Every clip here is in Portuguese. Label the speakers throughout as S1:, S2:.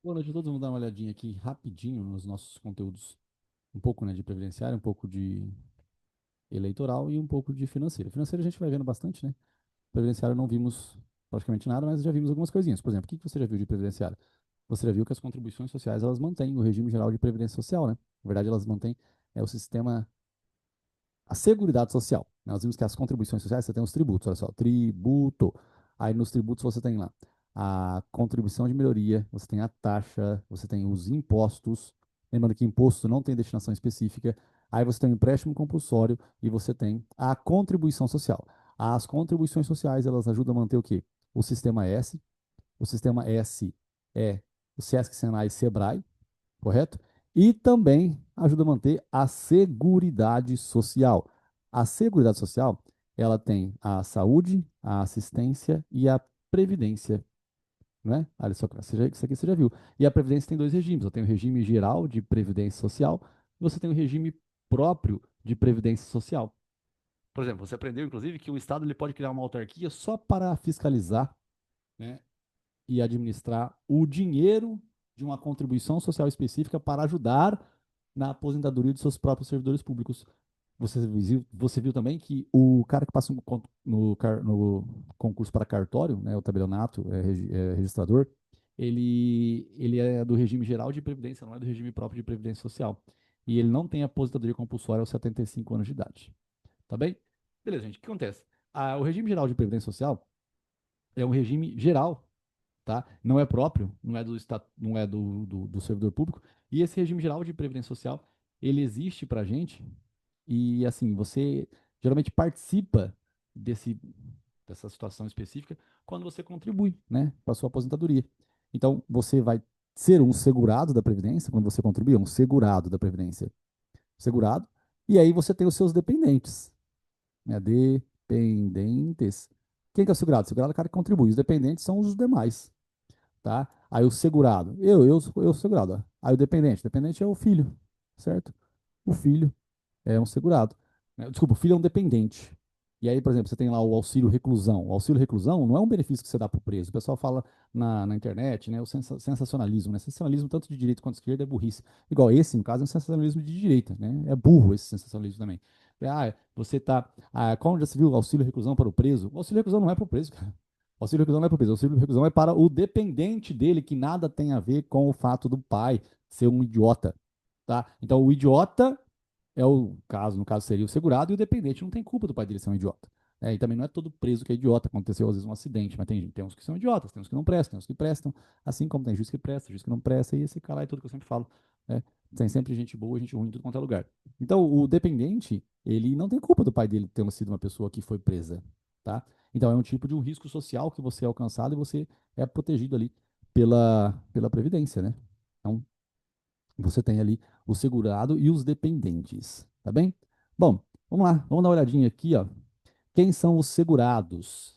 S1: Boa noite a todos. Vamos dar uma olhadinha aqui rapidinho nos nossos conteúdos. Um pouco, né, de previdenciário, um pouco de eleitoral e um pouco de financeiro. Financeiro a gente vai vendo bastante, né? Previdenciário não vimos praticamente nada, mas já vimos algumas coisinhas. Por exemplo, o que você já viu de previdenciário? Você já viu que as contribuições sociais, elas mantêm o regime geral de previdência social, né? Na verdade, elas mantêm o sistema, a Seguridade Social. Nós vimos que as contribuições sociais, você tem os tributos, olha só, tributo. Aí nos tributos você tem lá a contribuição de melhoria, você tem a taxa, você tem os impostos. Lembrando que imposto não tem destinação específica. Aí você tem o empréstimo compulsório e você tem a contribuição social. As contribuições sociais, elas ajudam a manter o quê? O sistema S. O sistema S é o Sesc, Senai e Sebrae, correto? E também ajuda a manter a Seguridade Social. A Seguridade Social, ela tem a saúde, a assistência e a previdência, né? Olha só, isso aqui você já viu. E a previdência tem dois regimes. Você tem o regime geral de previdência social e você tem o regime próprio de previdência social. Por exemplo, você aprendeu, inclusive, que o Estado ele pode criar uma autarquia só para fiscalizar, né, e administrar o dinheiro de uma contribuição social específica para ajudar na aposentadoria de seus próprios servidores públicos. Você viu também que o cara que passa no concurso para cartório, né, o tabelionato, registrador, ele é do regime geral de previdência, não é do regime próprio de previdência social. E ele não tem aposentadoria compulsória aos 75 anos de idade. Tá bem? Beleza, gente. O que acontece? O regime geral de previdência social é um regime geral, tá? Não é próprio, não é não é do servidor público. E esse regime geral de previdência social, ele existe para a gente e, assim, você geralmente participa desse, dessa situação específica quando você contribui, né, para a sua aposentadoria. Então, você vai ser um segurado da Previdência, quando você contribui, é um segurado da Previdência. Segurado. E aí você tem os seus dependentes, né, dependentes. Quem que é o segurado? O segurado é o cara que contribui. Os dependentes são os demais, tá? Aí o segurado, eu segurado. Ó. Aí o dependente é o filho, certo? O filho é um segurado. Né? Desculpa, o filho é um dependente. E aí, por exemplo, você tem lá o auxílio reclusão. O auxílio reclusão não é um benefício que você dá para o preso. O pessoal fala na internet, né? O sensacionalismo, né? Sensacionalismo tanto de direita quanto de esquerda é burrice. Igual esse, no caso, é um sensacionalismo de direita, né? É burro esse sensacionalismo também. Você tá. Como já se viu o auxílio reclusão para o preso? O auxílio reclusão não é para o preso, cara. O auxílio reclusão não é para o preso. O auxílio reclusão é para o dependente dele, que nada tem a ver com o fato do pai ser um idiota, tá? Então, o idiota é o caso, no caso seria o segurado, e o dependente não tem culpa do pai dele ser um idiota. E também não é todo preso que é idiota. Aconteceu às vezes um acidente, mas tem uns que são idiotas, tem uns que não prestam, tem uns que prestam, assim como tem juiz que presta, juiz que não presta, e esse cara é tudo que eu sempre falo. Né? Tem sempre gente boa, gente ruim em tudo quanto é lugar. Então, o dependente, ele não tem culpa do pai dele ter sido uma pessoa que foi presa, tá? Então, é um tipo de um risco social que você é alcançado e você é protegido ali pela Previdência, né? Então, você tem ali o segurado e os dependentes, tá bem? Bom, vamos lá, vamos dar uma olhadinha aqui, ó. Quem são os segurados?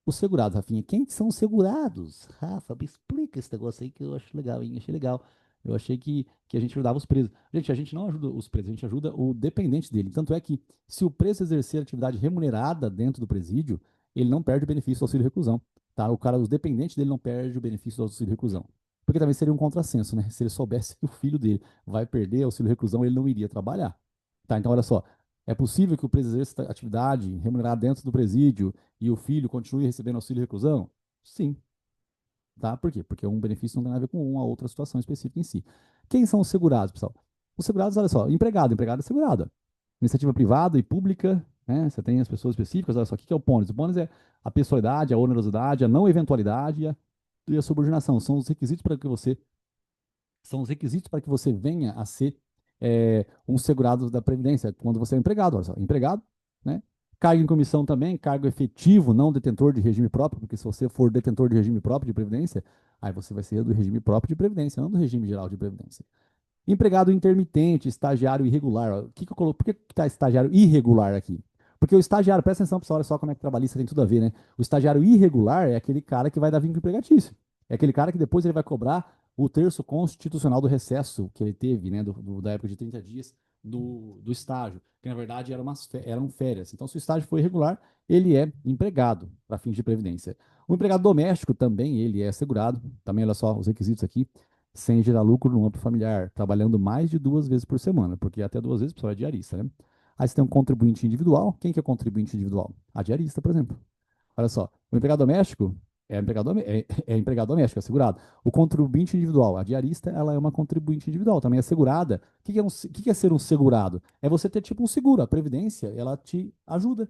S1: Os segurados, Rafinha, quem são os segurados? Rafa, me explica esse negócio aí que eu acho legal, hein? Achei legal. Eu achei que a gente ajudava os presos. Gente, a gente não ajuda os presos, a gente ajuda o dependente dele. Tanto é que, se o preso exercer atividade remunerada dentro do presídio, ele não perde o benefício do auxílio reclusão. Tá? O cara, os dependentes dele não perde o benefício do auxílio reclusão. Porque também seria um contrassenso, né? Se ele soubesse que o filho dele vai perder auxílio reclusão, ele não iria trabalhar. Tá? Então, olha só. É possível que o preso exerça atividade remunerada dentro do presídio e o filho continue recebendo auxílio reclusão? Sim, tá? Por quê? Porque um benefício não tem nada a ver com uma outra situação específica em si. Quem são os segurados, pessoal? Os segurados, olha só, empregado é segurado. Iniciativa privada e pública, né? Você tem as pessoas específicas, olha só, o que é o pônus? O pônus é a pessoalidade, a onerosidade, a não eventualidade e a subordinação. São os requisitos para que você venha a ser um segurado da Previdência, quando você é empregado, olha só, empregado, né? Cargo em comissão também, cargo efetivo, não detentor de regime próprio, porque se você for detentor de regime próprio de Previdência, aí você vai ser do regime próprio de Previdência, não do regime geral de Previdência. Empregado intermitente, estagiário irregular. Ó, que eu coloco? Por que está estagiário irregular aqui? Porque o estagiário, presta atenção, pessoal, olha só como é que trabalhista tem tudo a ver, né? O estagiário irregular é aquele cara que vai dar vínculo empregatício. É aquele cara que depois ele vai cobrar o terço constitucional do recesso que ele teve, né? Da época de 30 dias do estágio, que na verdade eram férias. Então, se o estágio for irregular, ele é empregado para fins de previdência. O empregado doméstico também, ele é segurado. Também, olha só os requisitos aqui. sem gerar lucro no âmbito familiar, trabalhando mais de 2 vezes por semana, porque até 2 vezes a pessoa é diarista, né? Aí você tem um contribuinte individual. Quem que é contribuinte individual? A diarista, por exemplo. Olha só, o empregado doméstico é empregado doméstico, é segurado. O contribuinte individual, a diarista, ela é uma contribuinte individual, também é segurada. O que é ser um segurado? É você ter tipo um seguro. A Previdência, ela te ajuda.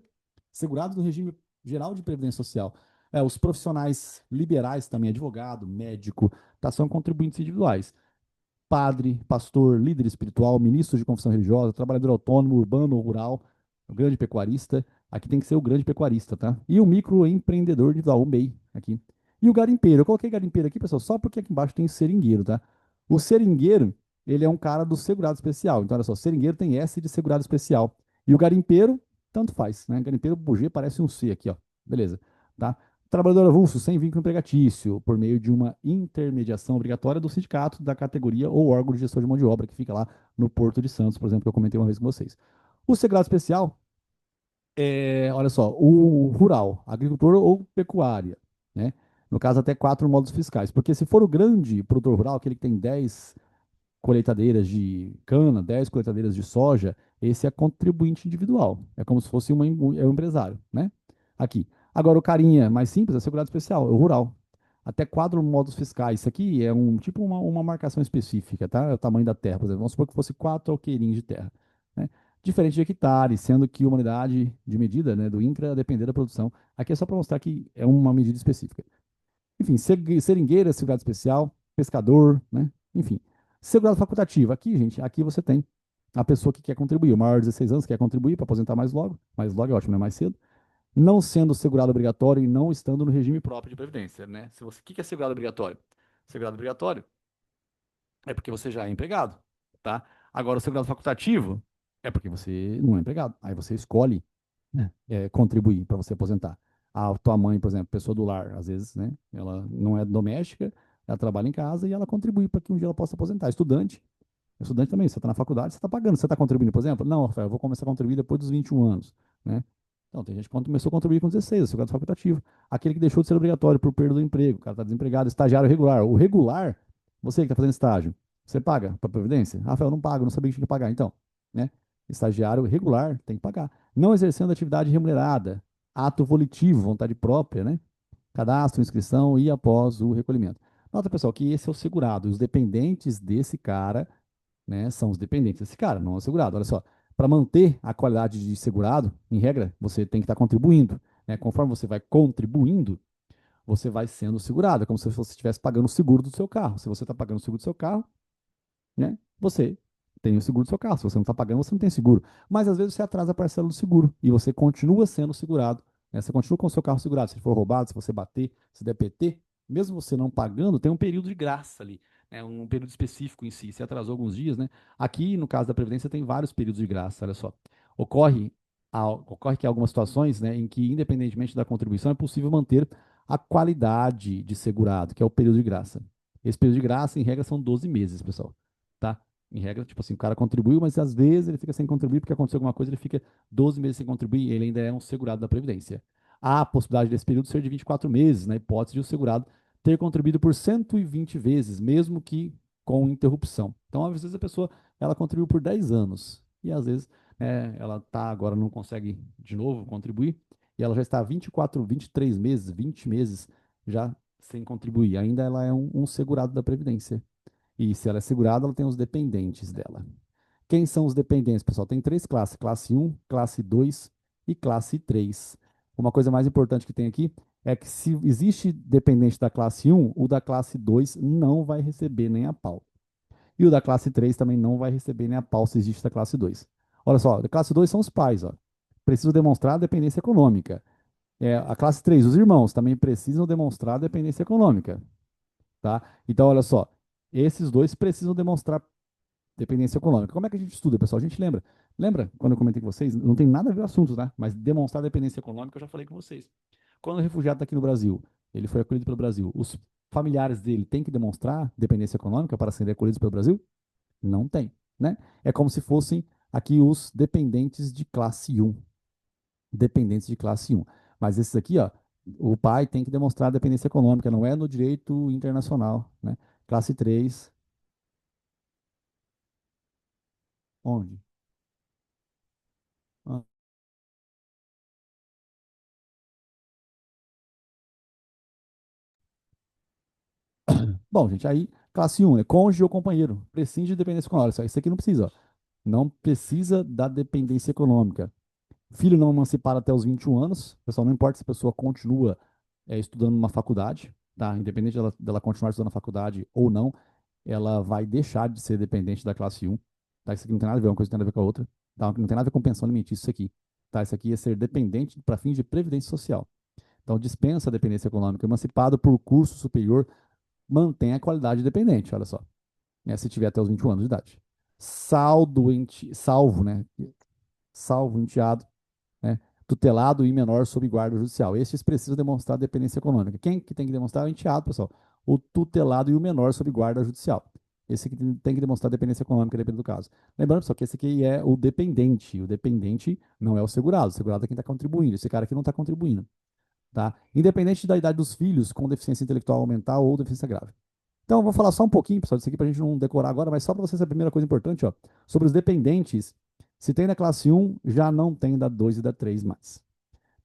S1: Segurado do regime geral de Previdência Social. Os profissionais liberais também, advogado, médico, tá, são contribuintes individuais. Padre, pastor, líder espiritual, ministro de confissão religiosa, trabalhador autônomo, urbano ou rural, o grande pecuarista. Aqui tem que ser o grande pecuarista, tá? E o microempreendedor individual, o MEI, aqui. E o garimpeiro. Eu coloquei garimpeiro aqui, pessoal, só porque aqui embaixo tem seringueiro, tá? O seringueiro, ele é um cara do segurado especial. Então, olha só, seringueiro tem S de segurado especial. E o garimpeiro, tanto faz, né? Garimpeiro, o G parece um C aqui, ó. Beleza, tá? Trabalhador avulso, sem vínculo empregatício, por meio de uma intermediação obrigatória do sindicato, da categoria ou órgão de gestão de mão de obra, que fica lá no Porto de Santos, por exemplo, que eu comentei uma vez com vocês. O segurado especial olha só, o rural, agricultor ou pecuária, né? No caso, até 4 modos fiscais. Porque se for o grande produtor rural, aquele que tem 10 colheitadeiras de cana, 10 colheitadeiras de soja, esse é contribuinte individual. É como se fosse um empresário, né? Aqui. Agora, o carinha mais simples é segurado especial, é o rural. Até 4 modos fiscais. Isso aqui é um tipo uma marcação específica, tá? É o tamanho da terra, por exemplo. Vamos supor que fosse 4 alqueires de terra, né? Diferente de hectares, sendo que uma unidade de medida, né, do INCRA depender da produção. Aqui é só para mostrar que é uma medida específica. Enfim, seringueira, segurado especial, pescador, né? Enfim, segurado facultativo. Aqui, gente, aqui você tem a pessoa que quer contribuir, o maior de 16 anos quer contribuir para aposentar mais logo é ótimo, né? Mais cedo, não sendo segurado obrigatório e não estando no regime próprio de previdência, né? Se você, o que é segurado obrigatório? Segurado obrigatório é porque você já é empregado, tá? Agora, o segurado facultativo é porque você não é empregado. Aí você escolhe, né, contribuir para você aposentar. A tua mãe, por exemplo, pessoa do lar, às vezes, né, ela não é doméstica, ela trabalha em casa e ela contribui para que um dia ela possa aposentar. Estudante também, você está na faculdade, você está pagando, você está contribuindo, por exemplo? Não, Rafael, eu vou começar a contribuir depois dos 21 anos, né? Então, tem gente que começou a contribuir com 16, o segurado facultativo. Aquele que deixou de ser obrigatório por perda do emprego, o cara está desempregado, estagiário regular. O regular, você que está fazendo estágio, você paga para a Previdência? Rafael, não pago, não sabia que tinha que pagar. Então, né? Estagiário regular tem que pagar. Não exercendo atividade remunerada, ato volitivo, vontade própria, né? Cadastro, inscrição e após o recolhimento. Nota, pessoal, que esse é o segurado. Os dependentes desse cara, né, são os dependentes desse cara, não é o segurado. Olha só, para manter a qualidade de segurado, em regra, você tem que estar contribuindo, né? Conforme você vai contribuindo, você vai sendo segurado. É como se você estivesse pagando o seguro do seu carro. Se você está pagando o seguro do seu carro, né? Você tem o seguro do seu carro. Se você não está pagando, você não tem seguro. Mas às vezes você atrasa a parcela do seguro e você continua sendo segurado, né? Você continua com o seu carro segurado. Se for roubado, se você bater, se der PT, mesmo você não pagando, tem um período de graça ali, né? Um período específico em si. Se atrasou alguns dias, né? Aqui, no caso da Previdência, tem vários períodos de graça. Olha só. Ocorre, ocorre que há algumas situações, né, em que, independentemente da contribuição, é possível manter a qualidade de segurado, que é o período de graça. Esse período de graça, em regra, são 12 meses, pessoal, tá? Em regra, tipo assim, o cara contribuiu, mas às vezes ele fica sem contribuir porque aconteceu alguma coisa, ele fica 12 meses sem contribuir e ele ainda é um segurado da Previdência. Há a possibilidade desse período ser de 24 meses, na hipótese de o segurado ter contribuído por 120 vezes, mesmo que com interrupção. Então, às vezes a pessoa, ela contribuiu por 10 anos e às vezes ela tá agora não consegue de novo contribuir e ela já está 24, 23 meses, 20 meses já sem contribuir. Ainda ela é um segurado da Previdência. E se ela é segurada, ela tem os dependentes dela. Quem são os dependentes, pessoal? Tem 3 classes: classe 1, classe 2 e classe 3. Uma coisa mais importante que tem aqui é que se existe dependente da classe 1, o da classe 2 não vai receber nem a pau. E o da classe 3 também não vai receber nem a pau se existe da classe 2. Olha só, da classe 2 são os pais, ó. Precisam demonstrar dependência econômica. A classe 3, os irmãos, também precisam demonstrar dependência econômica, tá? Então, olha só, esses dois precisam demonstrar dependência econômica. Como é que a gente estuda, pessoal? A gente lembra. Lembra quando eu comentei com vocês? Não tem nada a ver com assuntos, né? Mas demonstrar dependência econômica eu já falei com vocês. Quando o refugiado está aqui no Brasil, ele foi acolhido pelo Brasil, os familiares dele têm que demonstrar dependência econômica para serem acolhidos pelo Brasil? Não tem, né? É como se fossem aqui os dependentes de classe 1. Dependentes de classe 1. Mas esses aqui, ó, o pai tem que demonstrar dependência econômica, não é no direito internacional, né? Classe 3 Onde? Ah, bom, gente, aí, classe um, né? Cônjuge ou companheiro. Prescinde de dependência econômica. Isso aqui não precisa, ó. Não precisa da dependência econômica. Filho não emancipado até os 21 anos. Pessoal, não importa se a pessoa continua estudando numa faculdade, tá? Independente dela continuar estudando na faculdade ou não, ela vai deixar de ser dependente da classe um. Tá? Isso aqui não tem nada a ver, uma coisa não tem nada a ver com a outra. Tá? Não tem nada a ver com pensão alimentícia, isso aqui. Tá? Isso aqui é ser dependente para fins de previdência social. Então, dispensa a dependência econômica. Emancipado por curso superior, mantém a qualidade dependente, olha só. Se tiver até os 21 anos de idade. Salvo, né? Salvo enteado, né, tutelado e menor sob guarda judicial. Estes precisam demonstrar dependência econômica. Quem que tem que demonstrar? É o enteado, pessoal. O tutelado e o menor sob guarda judicial. Esse que tem que demonstrar dependência econômica, depende do caso. Lembrando, pessoal, que esse aqui é o dependente. O dependente não é o segurado. O segurado é quem está contribuindo. Esse cara aqui não está contribuindo. Tá? Independente da idade dos filhos com deficiência intelectual mental ou deficiência grave. Então, eu vou falar só um pouquinho, pessoal, disso aqui para a gente não decorar agora, mas só para vocês a primeira coisa importante, ó, sobre os dependentes. Se tem da classe um, já não tem da 2 e da 3 mais.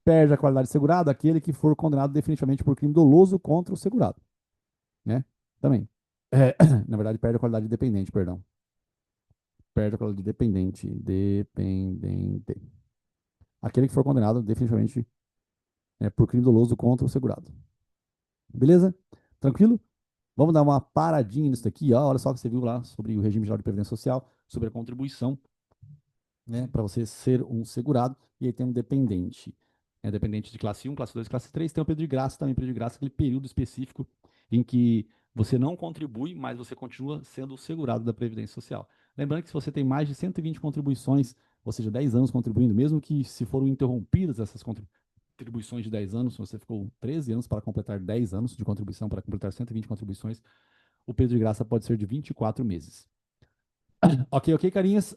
S1: Perde a qualidade de segurado aquele que for condenado definitivamente por crime doloso contra o segurado, né? Também. É, na verdade, perde a qualidade de dependente, perdão. Perde a qualidade de dependente. Dependente. Aquele que for condenado definitivamente por crime doloso contra o segurado. Beleza? Tranquilo? Vamos dar uma paradinha nisso daqui, ó. Olha só o que você viu lá sobre o regime geral de previdência social, sobre a contribuição, né, para você ser um segurado, e aí tem um dependente. Dependente de classe um, classe 2, classe 3. Tem o período de graça também, período de graça, aquele período específico em que você não contribui, mas você continua sendo segurado da Previdência Social. Lembrando que se você tem mais de 120 contribuições, ou seja, 10 anos contribuindo, mesmo que se foram interrompidas essas contribuições de 10 anos, se você ficou 13 anos para completar 10 anos de contribuição, para completar 120 contribuições, o período de graça pode ser de 24 meses. Ok, ok, carinhas?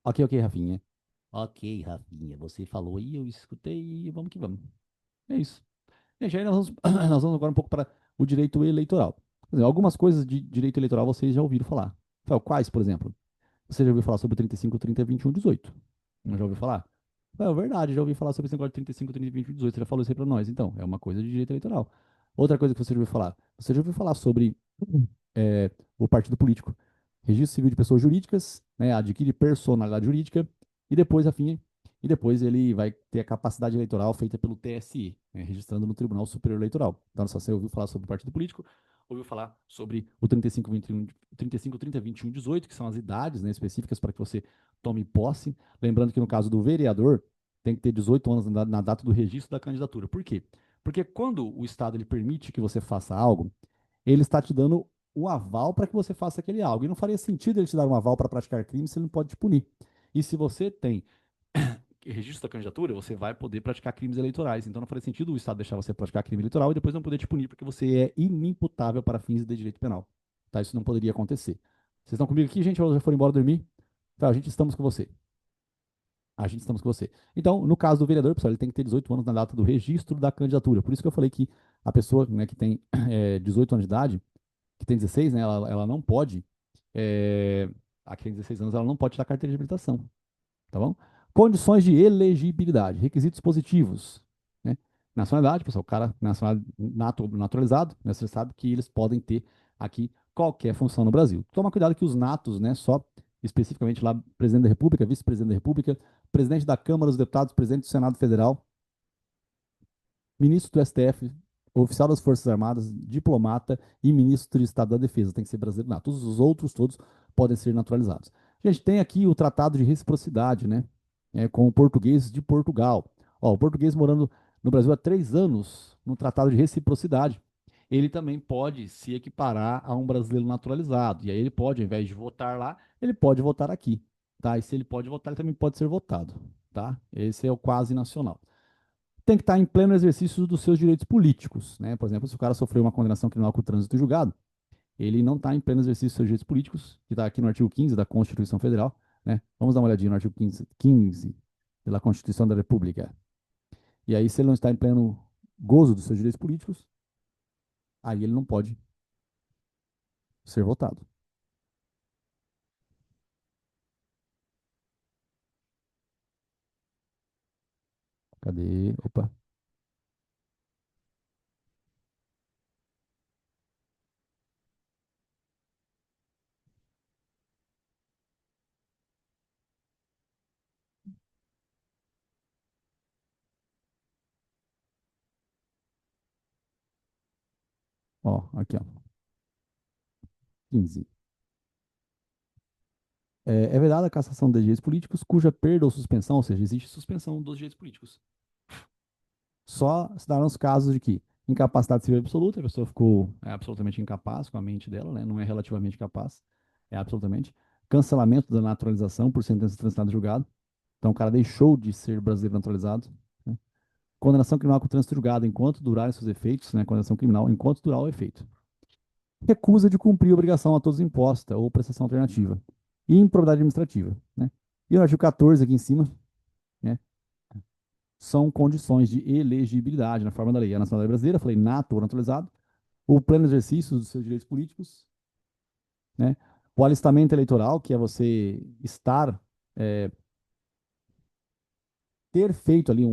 S1: Ok, ok, Rafinha. Ok, Rafinha, você falou aí, eu escutei e vamos que vamos. É isso. Gente, aí nós vamos, nós vamos agora um pouco para o direito eleitoral. Por exemplo, algumas coisas de direito eleitoral vocês já ouviram falar. Quais, por exemplo? Você já ouviu falar sobre 35, 30, 21, 18? Não já ouviu falar? É verdade, já ouvi falar sobre esse negócio de 35, 30, 21, 18. Você já falou isso aí para nós, então. É uma coisa de direito eleitoral. Outra coisa que você já ouviu falar. Você já ouviu falar sobre o partido político. Registro civil de pessoas jurídicas, né, adquire personalidade jurídica e depois, afim, e depois ele vai ter a capacidade eleitoral feita pelo TSE, né, registrando no Tribunal Superior Eleitoral. Então, se você ouviu falar sobre o partido político, ouviu falar sobre o 35, 21, 35, 30, 21, 18, que são as idades, né, específicas para que você tome posse. Lembrando que no caso do vereador, tem que ter 18 anos na data do registro da candidatura. Por quê? Porque quando o Estado ele permite que você faça algo, ele está te dando o aval para que você faça aquele algo. E não faria sentido ele te dar um aval para praticar crime se ele não pode te punir. E se você tem registro da candidatura, você vai poder praticar crimes eleitorais. Então não faria sentido o Estado deixar você praticar crime eleitoral e depois não poder te punir, porque você é inimputável para fins de direito penal. Tá? Isso não poderia acontecer. Vocês estão comigo aqui, gente? Ou já foram embora dormir? Tá, a gente estamos com você. A gente estamos com você. Então, no caso do vereador, pessoal, ele tem que ter 18 anos na data do registro da candidatura. Por isso que eu falei que a pessoa, né, que tem 18 anos de idade, que tem 16, né, ela não pode, é, a que tem 16 anos, ela não pode tirar carteira de habilitação, tá bom? Condições de elegibilidade, requisitos positivos, né? Nacionalidade, pessoal, o cara naturalizado, né, você sabe que eles podem ter aqui qualquer função no Brasil. Toma cuidado que os natos, né, só especificamente lá, presidente da República, vice-presidente da República, presidente da Câmara dos Deputados, presidente do Senado Federal, ministro do STF, oficial das Forças Armadas, diplomata e ministro de Estado da Defesa. Tem que ser brasileiro, não. Todos os outros, todos podem ser naturalizados. A gente tem aqui o Tratado de Reciprocidade, né? Com o português de Portugal. Ó, o português morando no Brasil há 3 anos, no Tratado de Reciprocidade, ele também pode se equiparar a um brasileiro naturalizado. E aí ele pode, ao invés de votar lá, ele pode votar aqui. Tá? E se ele pode votar, ele também pode ser votado. Tá? Esse é o quase nacional. Tem que estar em pleno exercício dos seus direitos políticos, né? Por exemplo, se o cara sofreu uma condenação criminal com o trânsito julgado, ele não está em pleno exercício dos seus direitos políticos, que está aqui no artigo 15 da Constituição Federal, né? Vamos dar uma olhadinha no artigo 15 da Constituição da República. E aí, se ele não está em pleno gozo dos seus direitos políticos, aí ele não pode ser votado. Cadê? Opa. Ó, aqui, ó. 15. É vedada a cassação de direitos políticos cuja perda ou suspensão, ou seja, existe suspensão dos direitos políticos. Só se darão os casos de que incapacidade civil absoluta, a pessoa ficou absolutamente incapaz com a mente dela, né? Não é relativamente capaz, é absolutamente. Cancelamento da naturalização por sentença transitada em julgado. Então o cara deixou de ser brasileiro naturalizado. Né? Condenação criminal com trânsito julgado enquanto durarem seus efeitos, né? Condenação criminal enquanto durar o efeito. Recusa de cumprir a obrigação a todos imposta ou prestação alternativa. E improbidade administrativa, né? E o artigo 14 aqui em cima, né? São condições de elegibilidade na forma da lei. A nacionalidade brasileira, falei nato ou naturalizado, o pleno exercício dos seus direitos políticos, né? O alistamento eleitoral, que é você estar, é, ter feito ali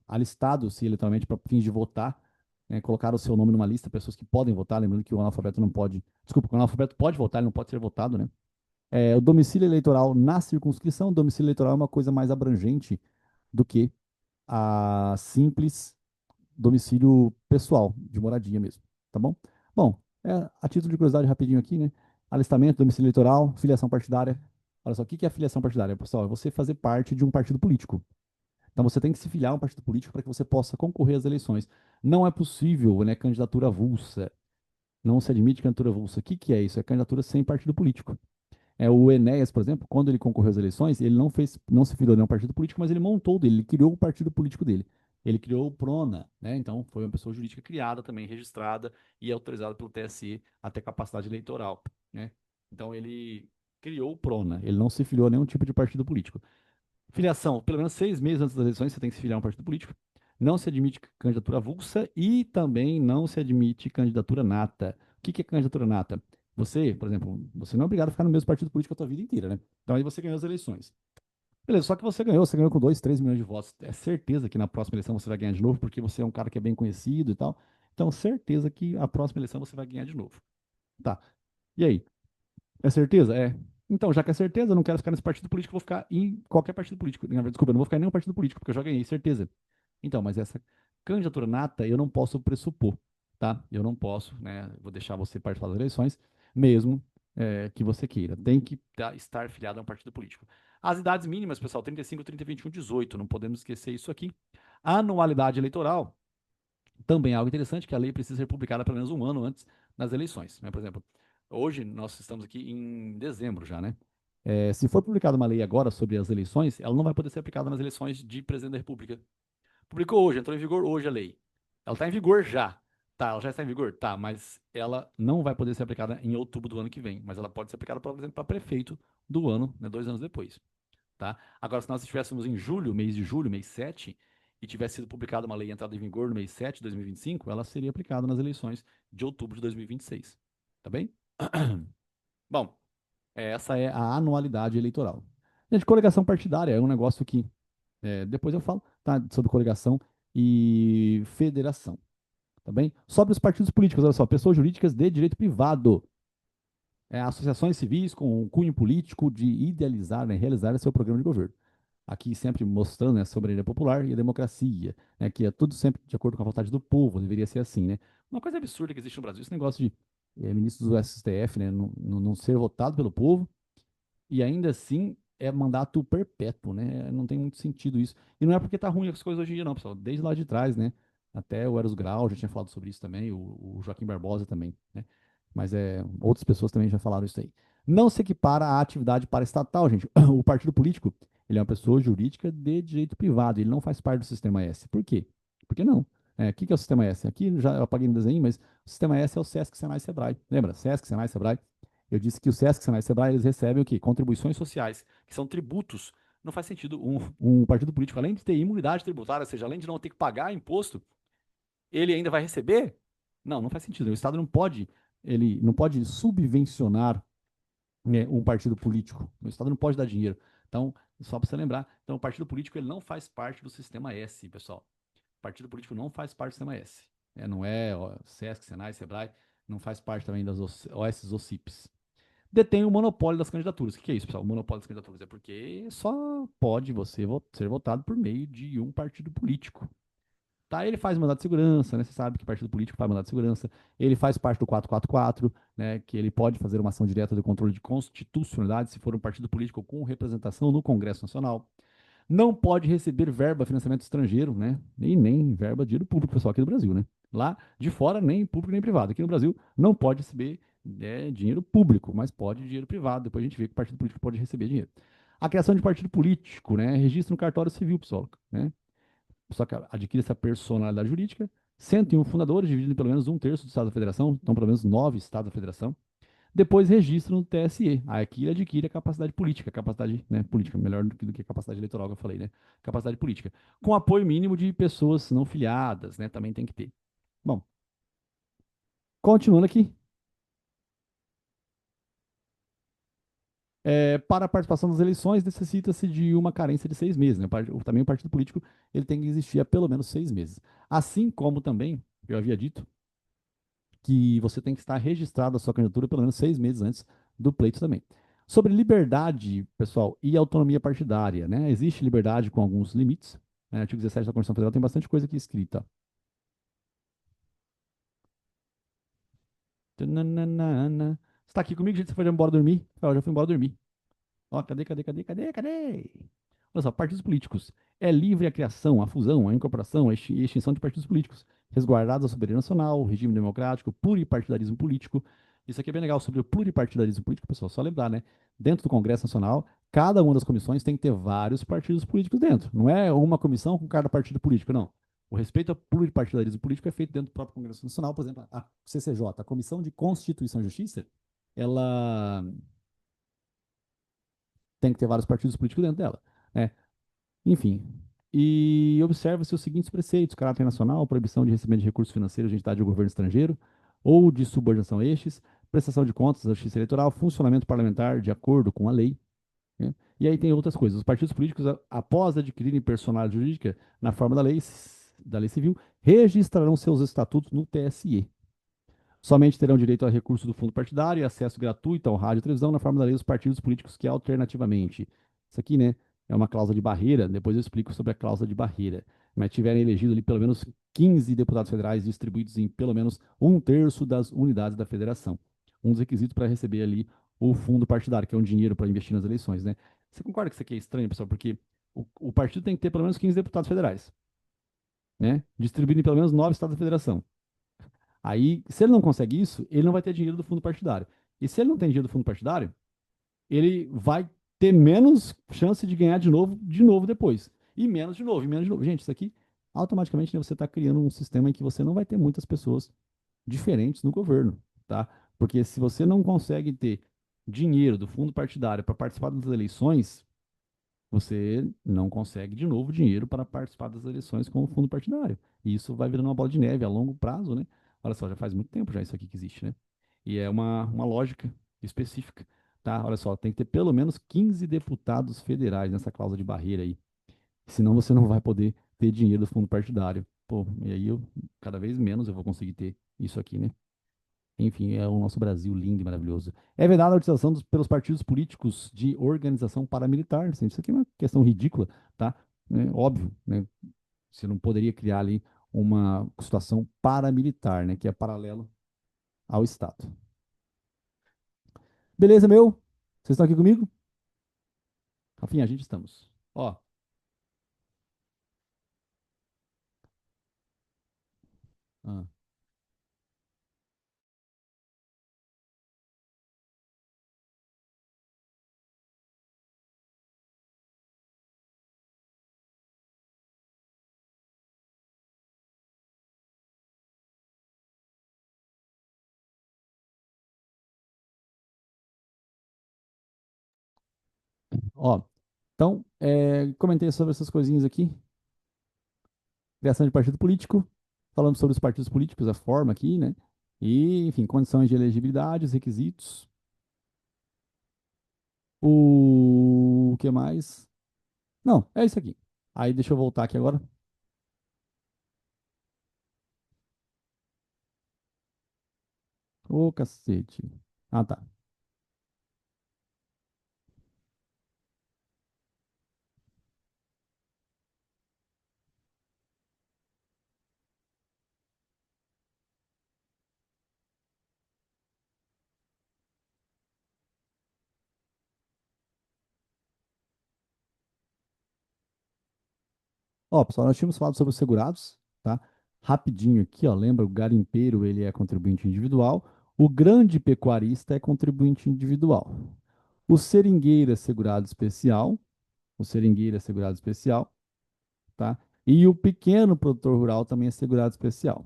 S1: alistado-se eleitoralmente para fins de votar, né? Colocar o seu nome numa lista, pessoas que podem votar, lembrando que o analfabeto não pode, desculpa, o analfabeto pode votar, ele não pode ser votado, né? O domicílio eleitoral na circunscrição, o domicílio eleitoral é uma coisa mais abrangente do que a simples domicílio pessoal, de moradia mesmo, tá bom? Bom, a título de curiosidade rapidinho aqui, né? Alistamento, domicílio eleitoral, filiação partidária. Olha só, o que é filiação partidária, pessoal? É você fazer parte de um partido político. Então você tem que se filiar a um partido político para que você possa concorrer às eleições. Não é possível, né, candidatura avulsa. Não se admite candidatura avulsa. O que é isso? É candidatura sem partido político. O Enéas, por exemplo, quando ele concorreu às eleições, ele não fez, não se filiou a nenhum partido político, mas ele montou o dele, ele criou o partido político dele. Ele criou o Prona, né? Então foi uma pessoa jurídica criada também, registrada e autorizada pelo TSE a ter capacidade eleitoral, né? Então ele criou o Prona, ele não se filiou a nenhum tipo de partido político. Filiação, pelo menos 6 meses antes das eleições, você tem que se filiar a um partido político. Não se admite candidatura avulsa e também não se admite candidatura nata. O que é candidatura nata? Você, por exemplo, você não é obrigado a ficar no mesmo partido político a tua vida inteira, né? Então aí você ganhou as eleições. Beleza, só que você ganhou com 2, 3 milhões de votos. É certeza que na próxima eleição você vai ganhar de novo, porque você é um cara que é bem conhecido e tal. Então, certeza que a próxima eleição você vai ganhar de novo. Tá. E aí? É certeza? É. Então, já que é certeza, eu não quero ficar nesse partido político, eu vou ficar em qualquer partido político. Desculpa, eu não vou ficar em nenhum partido político, porque eu já ganhei, certeza. Então, mas essa candidatura nata eu não posso pressupor, tá? Eu não posso, né? Vou deixar você participar das eleições, mesmo que você queira. Tem que estar filiado a um partido político. As idades mínimas, pessoal, 35, 30, 21, 18. Não podemos esquecer isso aqui. Anualidade eleitoral também é algo interessante, que a lei precisa ser publicada pelo menos um ano antes das eleições, né? Por exemplo, hoje nós estamos aqui em dezembro já, né? Se for publicada uma lei agora sobre as eleições, ela não vai poder ser aplicada nas eleições de presidente da República. Publicou hoje, entrou em vigor hoje a lei. Ela está em vigor já. Tá, ela já está em vigor? Tá, mas ela não vai poder ser aplicada em outubro do ano que vem. Mas ela pode ser aplicada, por exemplo, para prefeito do ano, né, 2 anos depois. Tá? Agora, se nós estivéssemos em julho, mês de julho, mês 7, e tivesse sido publicada uma lei entrada em vigor no mês 7 de 2025, ela seria aplicada nas eleições de outubro de 2026. Tá bem? Bom, essa é a anualidade eleitoral. Gente, coligação partidária é um negócio que depois eu falo, tá? Sobre coligação e federação, tá bem? Sobre os partidos políticos, olha só, pessoas jurídicas de direito privado, associações civis com cunho político de idealizar, né, realizar seu programa de governo. Aqui sempre mostrando, né, a soberania popular e a democracia, né, que é tudo sempre de acordo com a vontade do povo, deveria ser assim, né? Uma coisa absurda que existe no Brasil, esse negócio de ministros do STF, né, não ser votado pelo povo, e ainda assim é mandato perpétuo, né? Não tem muito sentido isso. E não é porque tá ruim as coisas hoje em dia, não, pessoal. Desde lá de trás, né? Até o Eros Grau já tinha falado sobre isso também, o Joaquim Barbosa também, né? Mas outras pessoas também já falaram isso aí. Não se equipara à atividade paraestatal, gente. O partido político, ele é uma pessoa jurídica de direito privado, ele não faz parte do Sistema S. Por quê? Por que não? O que é o Sistema S? Aqui já eu apaguei no desenho, mas o Sistema S é o Sesc, Senai e Sebrae. Lembra? Sesc, Senai e Sebrae. Eu disse que o Sesc, Senai e Sebrae, eles recebem o quê? Contribuições sociais, que são tributos. Não faz sentido um partido político, além de ter imunidade tributária, ou seja, além de não ter que pagar imposto, ele ainda vai receber? Não, não faz sentido. O Estado não pode, ele não pode subvencionar, né, um partido político. O Estado não pode dar dinheiro. Então, Só para você lembrar. Então, o partido político ele não faz parte do sistema S, pessoal. O partido político não faz parte do sistema S. Não é SESC, Senai, Sebrae, não faz parte também das OS ou CIPs. Detém o monopólio das candidaturas. O que é isso, pessoal? O monopólio das candidaturas é porque só pode você ser votado por meio de um partido político. Tá, ele faz mandato de segurança, né? Você sabe que partido político faz mandato de segurança. Ele faz parte do 444, né? Que ele pode fazer uma ação direta do controle de constitucionalidade se for um partido político com representação no Congresso Nacional. Não pode receber verba, financiamento estrangeiro, né? E nem verba de dinheiro público, pessoal, aqui do Brasil, né? Lá de fora, nem público nem privado. Aqui no Brasil, não pode receber dinheiro público, mas pode dinheiro privado. Depois a gente vê que o partido político pode receber dinheiro. A criação de partido político, né? Registro no cartório civil, pessoal, né? Só que adquire essa personalidade jurídica. 101 fundadores, dividido em pelo menos um terço do Estado da Federação, então pelo menos 9 Estados da Federação. Depois registra no TSE. Aqui ele adquire a capacidade política, capacidade, né, política, melhor do que a capacidade eleitoral que eu falei, né? Capacidade política. Com apoio mínimo de pessoas não filiadas, né? Também tem que ter. Bom, continuando aqui. Para a participação das eleições, necessita-se de uma carência de 6 meses. Né? Também o partido político ele tem que existir há pelo menos 6 meses. Assim como também, eu havia dito, que você tem que estar registrado a sua candidatura pelo menos 6 meses antes do pleito também. Sobre liberdade, pessoal, e autonomia partidária, né? Existe liberdade com alguns limites. Né? Artigo 17 da Constituição Federal tem bastante coisa aqui escrita. Tananana. Você está aqui comigo, gente? Você foi embora dormir? Eu já fui embora dormir. Ó, cadê? Olha só, partidos políticos. É livre a criação, a fusão, a incorporação e extinção de partidos políticos, resguardados a soberania nacional, o regime democrático, pluripartidarismo político. Isso aqui é bem legal sobre o pluripartidarismo político, pessoal. Só lembrar, né? Dentro do Congresso Nacional, cada uma das comissões tem que ter vários partidos políticos dentro. Não é uma comissão com cada partido político, não. O respeito ao pluripartidarismo político é feito dentro do próprio Congresso Nacional. Por exemplo, a CCJ, a Comissão de Constituição e Justiça, ela tem que ter vários partidos políticos dentro dela, né? Enfim, e observa-se os seguintes preceitos: caráter nacional, proibição de recebimento de recursos financeiros de entidade de governo estrangeiro ou de subordinação a estes, prestação de contas à justiça eleitoral, funcionamento parlamentar de acordo com a lei. Né? E aí tem outras coisas. Os partidos políticos, após adquirirem personalidade jurídica na forma da lei civil, registrarão seus estatutos no TSE. Somente terão direito a recurso do fundo partidário e acesso gratuito ao rádio e televisão na forma da lei dos partidos políticos que alternativamente. Isso aqui, né, é uma cláusula de barreira, depois eu explico sobre a cláusula de barreira. Mas tiverem elegido ali pelo menos 15 deputados federais distribuídos em pelo menos um terço das unidades da federação. Um dos requisitos para receber ali o fundo partidário, que é um dinheiro para investir nas eleições, né? Você concorda que isso aqui é estranho, pessoal? Porque o partido tem que ter pelo menos 15 deputados federais, né? Distribuído em pelo menos 9 estados da federação. Aí, se ele não consegue isso, ele não vai ter dinheiro do fundo partidário. E se ele não tem dinheiro do fundo partidário, ele vai ter menos chance de ganhar de novo depois. E menos de novo, e menos de novo. Gente, isso aqui, automaticamente, né, você está criando um sistema em que você não vai ter muitas pessoas diferentes no governo, tá? Porque se você não consegue ter dinheiro do fundo partidário para participar das eleições, você não consegue de novo dinheiro para participar das eleições com o fundo partidário. E isso vai virando uma bola de neve a longo prazo, né? Olha só, já faz muito tempo já isso aqui que existe, né? E é uma lógica específica, tá? Olha só, tem que ter pelo menos 15 deputados federais nessa cláusula de barreira aí. Senão você não vai poder ter dinheiro do fundo partidário. Pô, e aí cada vez menos eu vou conseguir ter isso aqui, né? Enfim, é o nosso Brasil lindo e maravilhoso. É vedada a utilização pelos partidos políticos de organização paramilitar. Assim, isso aqui é uma questão ridícula, tá? Óbvio, né? Você não poderia criar ali uma situação paramilitar, né? Que é paralelo ao Estado. Beleza, meu? Vocês estão aqui comigo? Rafinha, a gente estamos. Ah, ó, então, comentei sobre essas coisinhas aqui. Criação de partido político. Falamos sobre os partidos políticos, a forma aqui, né? E, enfim, condições de elegibilidade, os requisitos. O que mais? Não, é isso aqui. Aí deixa eu voltar aqui agora. Ô, cacete. Ah, tá. Ó, pessoal, nós tínhamos falado sobre os segurados, tá? Rapidinho aqui, ó. Lembra, o garimpeiro, ele é contribuinte individual. O grande pecuarista é contribuinte individual. O seringueiro é segurado especial. O seringueiro é segurado especial, tá? E o pequeno produtor rural também é segurado especial,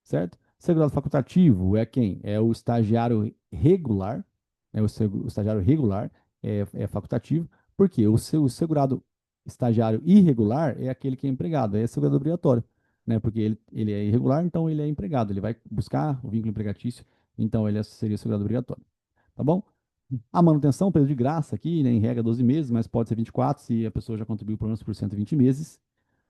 S1: certo? Segurado facultativo é quem? É o estagiário regular, né? O estagiário regular é facultativo, porque o segurado estagiário irregular é aquele que é empregado, é segurado obrigatório, né? Porque ele é irregular, então ele é empregado, ele vai buscar o vínculo empregatício, então ele seria segurado obrigatório, tá bom? A manutenção, período de graça aqui, né, em regra 12 meses, mas pode ser 24 se a pessoa já contribuiu por menos por 120 meses.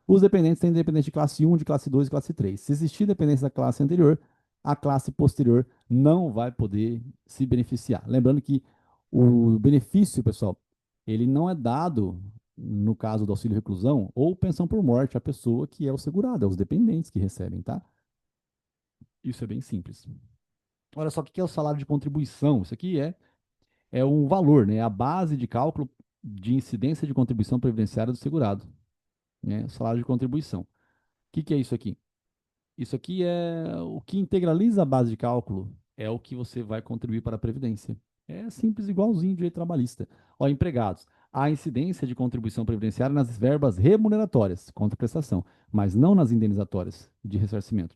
S1: Os dependentes têm dependente de classe um, de classe 2 e classe 3. Se existir dependência da classe anterior, a classe posterior não vai poder se beneficiar. Lembrando que o benefício, pessoal, ele não é dado no caso do auxílio reclusão ou pensão por morte à pessoa que é o segurado, é os dependentes que recebem, tá? Isso é bem simples. Olha só, o que é o salário de contribuição? Isso aqui é um valor, né? É a base de cálculo de incidência de contribuição previdenciária do segurado, né? O salário de contribuição. O que é isso aqui? Isso aqui é o que integraliza a base de cálculo, é o que você vai contribuir para a Previdência. É simples, igualzinho de direito trabalhista. Ó, empregados, há incidência de contribuição previdenciária nas verbas remuneratórias, contra prestação, mas não nas indenizatórias de ressarcimento.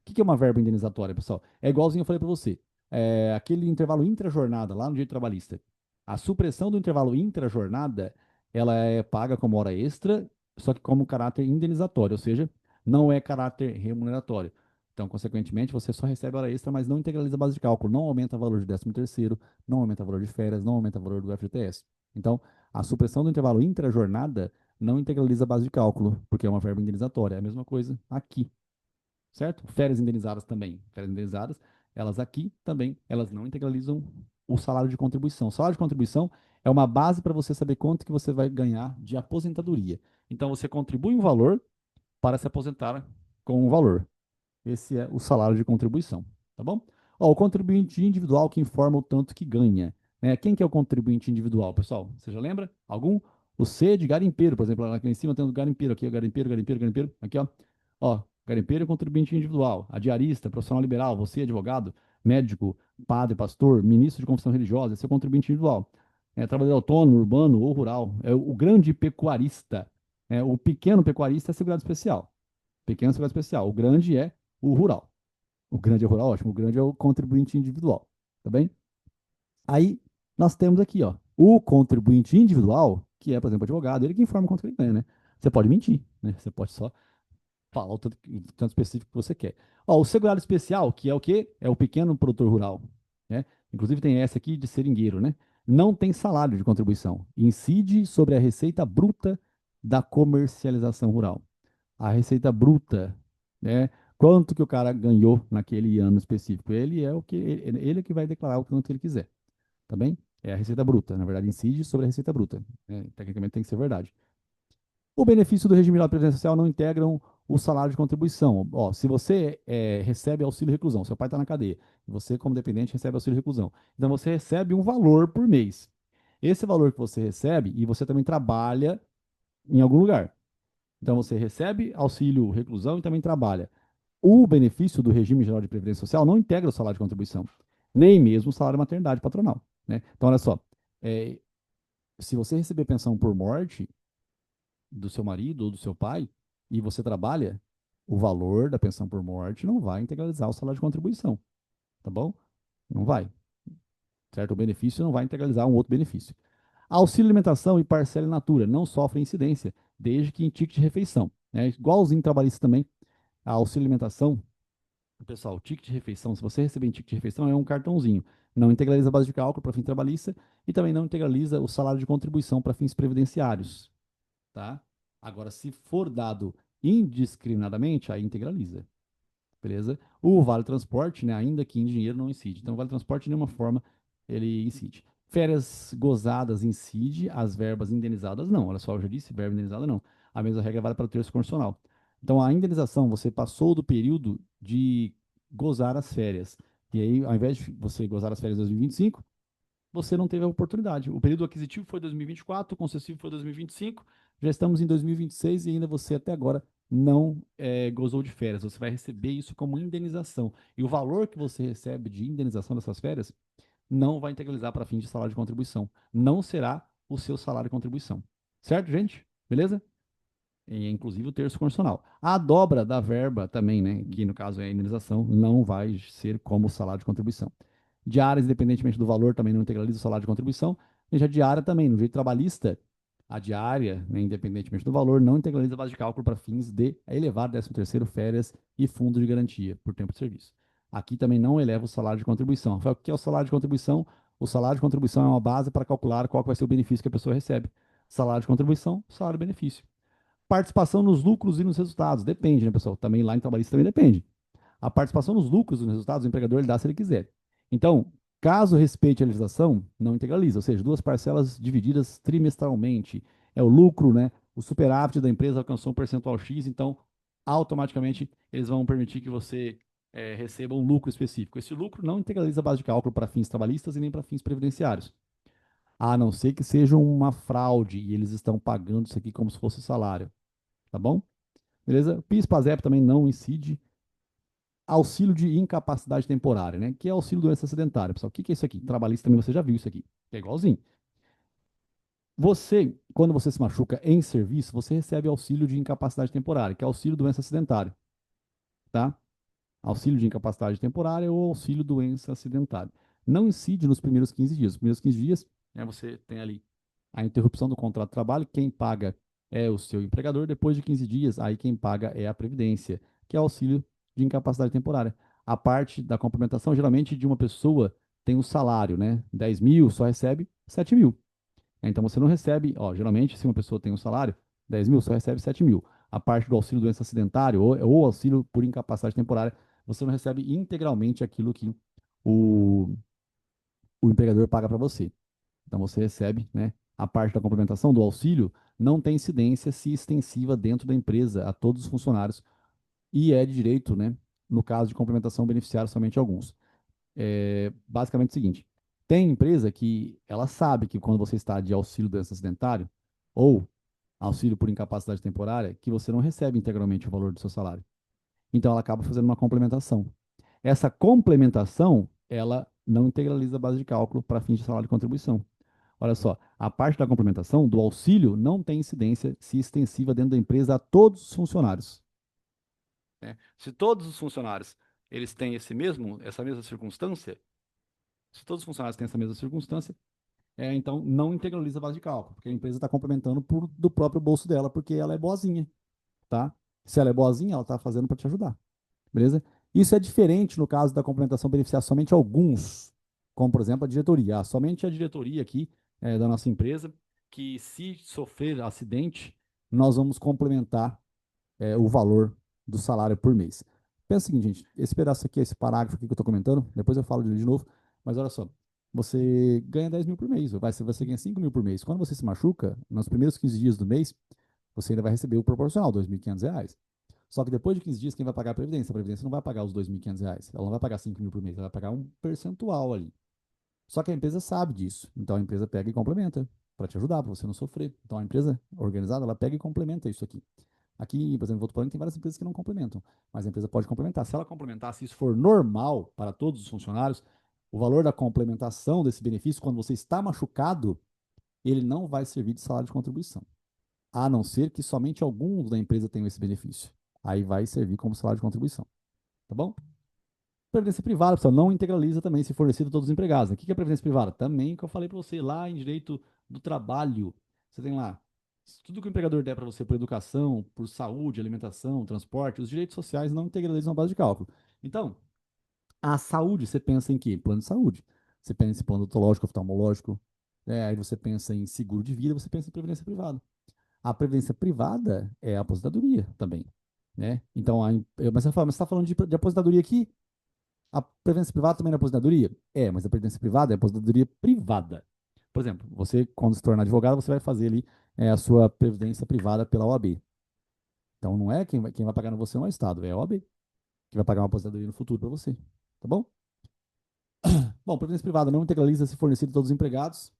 S1: O que é uma verba indenizatória, pessoal? É igualzinho eu falei para você. É aquele intervalo intrajornada lá no direito trabalhista. A supressão do intervalo intrajornada, ela é paga como hora extra, só que como caráter indenizatório, ou seja, não é caráter remuneratório. Então, consequentemente, você só recebe hora extra, mas não integraliza a base de cálculo, não aumenta o valor de 13º, não aumenta o valor de férias, não aumenta o valor do FGTS. Então, a supressão do intervalo intrajornada não integraliza a base de cálculo, porque é uma verba indenizatória. É a mesma coisa aqui, certo? Férias indenizadas também. Férias indenizadas, elas aqui também, elas não integralizam o salário de contribuição. O salário de contribuição é uma base para você saber quanto que você vai ganhar de aposentadoria. Então, você contribui um valor para se aposentar com um valor. Esse é o salário de contribuição, tá bom? Ó, o contribuinte individual que informa o tanto que ganha. Né? Quem que é o contribuinte individual, pessoal? Você já lembra? Algum? O C de garimpeiro, por exemplo, aqui em cima tem o garimpeiro aqui, garimpeiro, garimpeiro, garimpeiro, aqui, ó. Ó, garimpeiro é contribuinte individual. A diarista, profissional liberal, você, advogado, médico, padre, pastor, ministro de confissão religiosa, esse é o contribuinte individual. É, trabalhador autônomo, urbano ou rural. É o grande pecuarista. É, o pequeno pecuarista é segurado especial. Pequeno segurado especial. O grande é o rural. O grande é o rural, ótimo. O grande é o contribuinte individual. Tá bem? Aí nós temos aqui, ó, o contribuinte individual, que é, por exemplo, o advogado, ele que informa quanto que ele ganha, né? Você pode mentir, né? Você pode só falar o tanto específico que você quer. Ó, o segurado especial, que é o quê? É o pequeno produtor rural, né? Inclusive tem essa aqui de seringueiro, né? Não tem salário de contribuição. Incide sobre a receita bruta da comercialização rural. A receita bruta, né? Quanto que o cara ganhou naquele ano específico. Ele é o que ele é que vai declarar o quanto ele quiser, tá bem? É a receita bruta, na verdade, incide sobre a receita bruta, né? Tecnicamente tem que ser verdade. O benefício do regime geral de previdência social não integram o salário de contribuição. Ó, se você recebe auxílio reclusão, seu pai está na cadeia, você, como dependente, recebe auxílio reclusão. Então, você recebe um valor por mês. Esse valor que você recebe, e você também trabalha em algum lugar. Então, você recebe auxílio reclusão e também trabalha. O benefício do regime geral de previdência social não integra o salário de contribuição, nem mesmo o salário de maternidade patronal, né? Então, olha só, é, se você receber pensão por morte, do seu marido ou do seu pai e você trabalha, o valor da pensão por morte não vai integralizar o salário de contribuição, tá bom? Não vai, certo? O benefício não vai integralizar um outro benefício. Auxílio alimentação e parcela in natura não sofrem incidência, desde que em ticket de refeição. Né? Igualzinho trabalhista também, a auxílio alimentação, pessoal, o ticket de refeição, se você receber em ticket de refeição, é um cartãozinho. Não integraliza a base de cálculo para fim trabalhista e também não integraliza o salário de contribuição para fins previdenciários. tá? Agora, se for dado indiscriminadamente, aí integraliza, beleza? O vale transporte, né, ainda que em dinheiro não incide. Então, o vale transporte de nenhuma forma ele incide. Férias gozadas incide, as verbas indenizadas não. Olha só, eu já disse, verba indenizada não. A mesma regra vale para o terço constitucional. Então, a indenização, você passou do período de gozar as férias. E aí, ao invés de você gozar as férias em 2025, você não teve a oportunidade. O período aquisitivo foi 2024, o concessivo foi 2025, já estamos em 2026 e ainda você até agora não gozou de férias. Você vai receber isso como indenização. E o valor que você recebe de indenização dessas férias não vai integralizar para fins de salário de contribuição. Não será o seu salário de contribuição. Certo, gente? Beleza? E, inclusive o terço constitucional. A dobra da verba também, né, que no caso é a indenização, não vai ser como salário de contribuição. Diárias, independentemente do valor, também não integraliza o salário de contribuição. E já diária também, no direito trabalhista, a diária, né, independentemente do valor, não integraliza a base de cálculo para fins de elevar 13º, férias e fundo de garantia por tempo de serviço. Aqui também não eleva o salário de contribuição. Rafael, o que é o salário de contribuição? O salário de contribuição é uma base para calcular qual que vai ser o benefício que a pessoa recebe. Salário de contribuição, salário-benefício. Participação nos lucros e nos resultados. Depende, né, pessoal? Também lá em trabalhista também depende. A participação nos lucros e nos resultados, o empregador ele dá se ele quiser. Então, caso respeite a legislação, não integraliza, ou seja, duas parcelas divididas trimestralmente. É o lucro, né? O superávit da empresa alcançou um percentual X, então automaticamente eles vão permitir que você receba um lucro específico. Esse lucro não integraliza a base de cálculo para fins trabalhistas e nem para fins previdenciários. A não ser que seja uma fraude e eles estão pagando isso aqui como se fosse salário, tá bom? Beleza? PIS, PASEP também não incide. Auxílio de incapacidade temporária, né? Que é auxílio doença acidentária, pessoal. O que é isso aqui? Trabalhista também você já viu isso aqui. É igualzinho. Você, quando você se machuca em serviço, você recebe auxílio de incapacidade temporária, que é auxílio doença acidentária, tá? Auxílio de incapacidade temporária ou auxílio doença acidentária. Não incide nos primeiros 15 dias. Os primeiros 15 dias, né, você tem ali a interrupção do contrato de trabalho, quem paga é o seu empregador. Depois de 15 dias, aí quem paga é a Previdência, que é auxílio de incapacidade temporária. A parte da complementação, geralmente, de uma pessoa tem o salário, né? 10 mil, só recebe 7 mil. Então você não recebe, ó, geralmente, se uma pessoa tem um salário, 10 mil, só recebe 7 mil. A parte do auxílio doença acidentário ou auxílio por incapacidade temporária, você não recebe integralmente aquilo que o, o empregador paga para você. Então você recebe, né? A parte da complementação do auxílio não tem incidência se extensiva dentro da empresa a todos os funcionários e é de direito, né? No caso de complementação, beneficiar somente alguns. Basicamente é o seguinte: tem empresa que ela sabe que quando você está de auxílio doença acidentário ou auxílio por incapacidade temporária, que você não recebe integralmente o valor do seu salário. Então ela acaba fazendo uma complementação. Essa complementação, ela não integraliza a base de cálculo para fins de salário de contribuição. Olha só, a parte da complementação do auxílio não tem incidência se extensiva dentro da empresa a todos os funcionários, né? Se todos os funcionários eles têm essa mesma circunstância, se todos os funcionários têm essa mesma circunstância, então não integraliza a base de cálculo, porque a empresa está complementando do próprio bolso dela, porque ela é boazinha, tá? Se ela é boazinha, ela está fazendo para te ajudar, beleza? Isso é diferente no caso da complementação beneficiar somente alguns, como por exemplo a diretoria. Somente a diretoria aqui da nossa empresa, que se sofrer acidente, nós vamos complementar o valor do salário por mês. Pensa o seguinte, gente, esse pedaço aqui, esse parágrafo aqui que eu estou comentando, depois eu falo de novo, mas olha só, você ganha 10 mil por mês, você ganha 5 mil por mês. Quando você se machuca, nos primeiros 15 dias do mês, você ainda vai receber o proporcional, R$ 2.500. Só que depois de 15 dias, quem vai pagar é a Previdência? A Previdência não vai pagar os R$ 2.500. Ela não vai pagar 5 mil por mês, ela vai pagar um percentual ali. Só que a empresa sabe disso. Então a empresa pega e complementa para te ajudar, para você não sofrer. Então a empresa organizada, ela pega e complementa isso aqui. Aqui, por exemplo, em Votuporanga tem várias empresas que não complementam, mas a empresa pode complementar. Se ela complementar, se isso for normal para todos os funcionários, o valor da complementação desse benefício, quando você está machucado, ele não vai servir de salário de contribuição, a não ser que somente alguns da empresa tenham esse benefício. Aí vai servir como salário de contribuição, tá bom? Previdência privada, pessoal, não integraliza também se fornecido a todos os empregados. O que é previdência privada? Também que eu falei para você lá em direito do trabalho. Você tem lá tudo que o empregador der para você por educação, por saúde, alimentação, transporte, os direitos sociais não integralizam a base de cálculo. Então, a saúde, você pensa em quê? Plano de saúde. Você pensa em plano odontológico, oftalmológico, aí você pensa em seguro de vida, você pensa em previdência privada. A previdência privada é a aposentadoria também, né? Então, mas você fala, mas você está falando de aposentadoria aqui? A previdência privada também é aposentadoria? É, mas a previdência privada é aposentadoria privada. Por exemplo, você, quando se tornar advogado, você vai fazer ali a sua previdência privada pela OAB. Então, não é quem vai pagar no você não é o Estado, é a OAB que vai pagar uma aposentadoria no futuro para você. Tá bom? Bom, previdência privada não integraliza se fornecido a todos os empregados.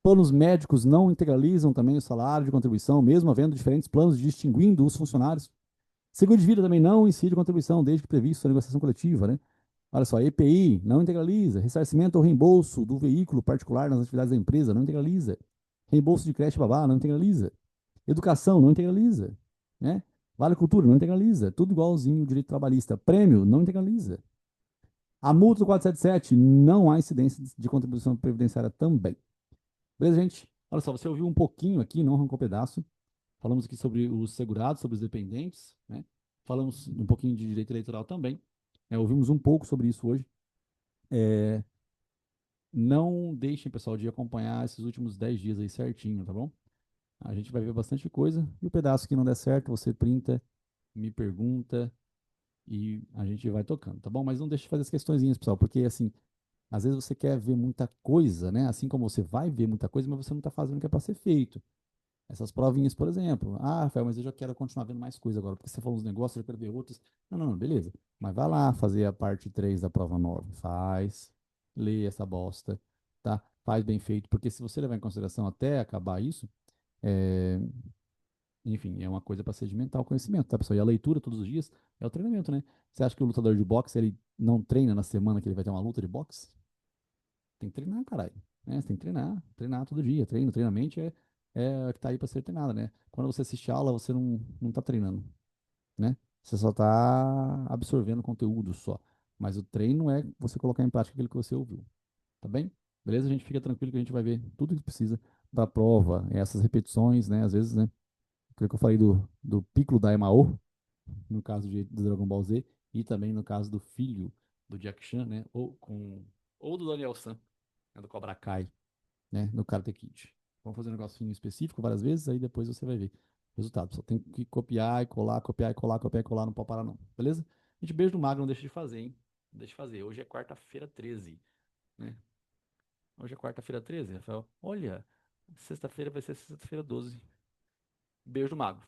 S1: Planos médicos não integralizam também o salário de contribuição, mesmo havendo diferentes planos distinguindo os funcionários. Seguro de vida também não incide contribuição, desde que previsto a negociação coletiva, né? Olha só, EPI não integraliza, ressarcimento ou reembolso do veículo particular nas atividades da empresa não integraliza, reembolso de creche babá não integraliza, educação não integraliza, né? Vale Cultura não integraliza, tudo igualzinho o direito trabalhista. Prêmio não integraliza. A multa do 477 não há incidência de contribuição previdenciária também. Beleza, gente? Olha só, você ouviu um pouquinho aqui, não arrancou pedaço. Falamos aqui sobre os segurados, sobre os dependentes, né? Falamos um pouquinho de direito eleitoral também. Ouvimos um pouco sobre isso hoje. É, não deixem, pessoal, de acompanhar esses últimos 10 dias aí certinho, tá bom? A gente vai ver bastante coisa. E o pedaço que não der certo, você printa, me pergunta e a gente vai tocando, tá bom? Mas não deixe de fazer as questõezinhas, pessoal, porque assim, às vezes você quer ver muita coisa, né? Assim como você vai ver muita coisa, mas você não está fazendo o que é para ser feito. Essas provinhas, por exemplo. Ah, Rafael, mas eu já quero continuar vendo mais coisa agora, porque você falou uns negócios, eu quero ver outros. Não, não, não, beleza. Mas vai lá fazer a parte 3 da prova 9. Faz, lê essa bosta, tá? Faz bem feito, porque se você levar em consideração até acabar isso, é, enfim, é uma coisa para sedimentar o conhecimento, tá, pessoal? E a leitura todos os dias é o treinamento, né? Você acha que o lutador de boxe, ele não treina na semana que ele vai ter uma luta de boxe? Tem que treinar, caralho. Né? Você tem que treinar, treinar todo dia. Treinamento é o que tá aí para ser treinado, né? Quando você assiste aula, você não tá treinando, né? Você só tá absorvendo conteúdo só. Mas o treino é você colocar em prática aquilo que você ouviu, tá bem? Beleza? A gente fica tranquilo que a gente vai ver tudo que precisa para a prova, essas repetições, né? Às vezes, né? Aquilo que eu falei do Piccolo da Emao, no caso do Dragon Ball Z, e também no caso do filho do Jack Chan, né? Ou do Daniel San, né? Do Cobra Kai, né, no Karate Kid. Vamos fazer um negocinho específico várias vezes, aí depois você vai ver o resultado. Só tem que copiar e colar, copiar e colar, copiar e colar, não pode parar não, beleza? Gente, beijo do Magro, não deixa de fazer, hein? Não deixa de fazer. Hoje é quarta-feira 13, né? Hoje é quarta-feira 13, Rafael. Olha, sexta-feira vai ser sexta-feira 12. Beijo do Magro.